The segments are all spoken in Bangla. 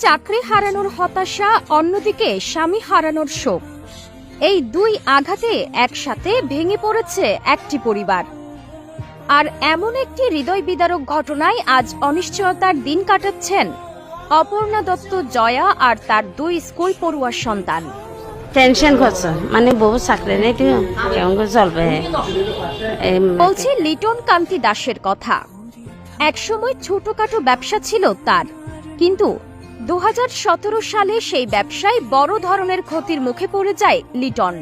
চাকরি হারানোর হতাশা, অন্যদিকে স্বামী হারানোর শোক। এই দুই আঘাতে একসাথে ভেঙে পড়েছে একটি পরিবার। আর এমন একটি হৃদয় বিদারক ঘটনায় আজ অনিশ্চয়তার দিন কাটাচ্ছেন অপর্ণা দত্ত জয়া আর তার দুই স্কুল পড়ুয়া সন্তান। টেনশন করছে, মানে বহু চাকরি নেই, কেমন করে চলবে। বলছি লিটন কান্তি দাসের কথা। একসময় ছোটখাটো ব্যবসা ছিল তার, কিন্তু 2017 সালে সেই ব্যবসায় বড় ধরনের ক্ষতির মুখে পড়ে যায় লিটন।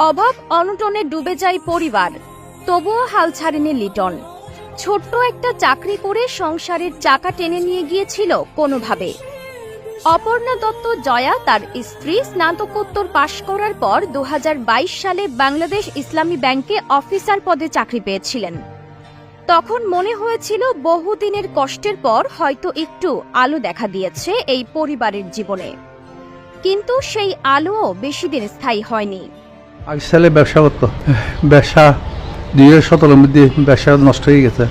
অভাব অনটনে ডুবে যায় পরিবার, তবুও হাল ছাড়েনি লিটন। ছোট্ট একটা চাকরি করে সংসারের চাকা টেনে নিয়ে গিয়েছিল কোনোভাবে। অপর্ণা দত্ত জয়া তার স্ত্রী স্নাতকোত্তর পাশ করার পর 2022 সালে বাংলাদেশ ইসলামী ব্যাংকে অফিসার পদে চাকরি পেয়েছিলেন। তখন মনে হয়েছিল বহুদিনের কষ্টের পর হয়তো একটু আলো দেখা দিয়েছে এই পরিবারের জীবনে, কিন্তু সেই আলোও বেশি দিন স্থায়ী হয়নি। আগে ছেলে ব্যবসা করতো, ব্যবসা 2017-এর মধ্যে ব্যবসা নষ্ট হয়ে গেছে।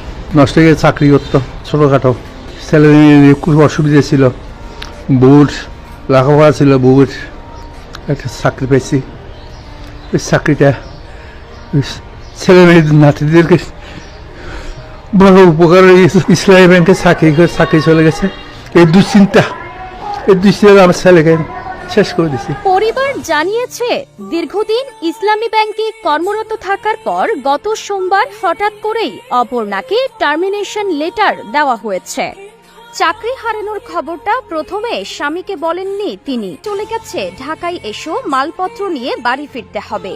চাকরি করতো ছোটখাটো, ছেলে খুব অসুবিধা ছিল, বউর লেখাপড়া ছিল, বউর একটা চাকরি পেয়েছি। ওই চাকরিটা ছেলে মেয়ে নাতিদেরকে বড় উপকার হয়ে গেছে। ইসলামী ব্যাংকে চাকরি চলে গেছে। এই দুশ্চিন্তা আমার ছেলেকে শেষ করে দিছি। পরিবার জানিয়েছে, দীর্ঘদিন ইসলামী ব্যাংকে কর্মরত থাকার পর গত সোমবার হঠাৎ করেই অপর্ণাকে টার্মিনেশন লেটার দেওয়া হয়েছে। চাকরি হারানোর খবরটা প্রথমে স্বামীকে বলেননি তিনি। চলে গেছে ঢাকায়, এসো মালপত্র নিয়ে বাড়ি ফিরতে হবে।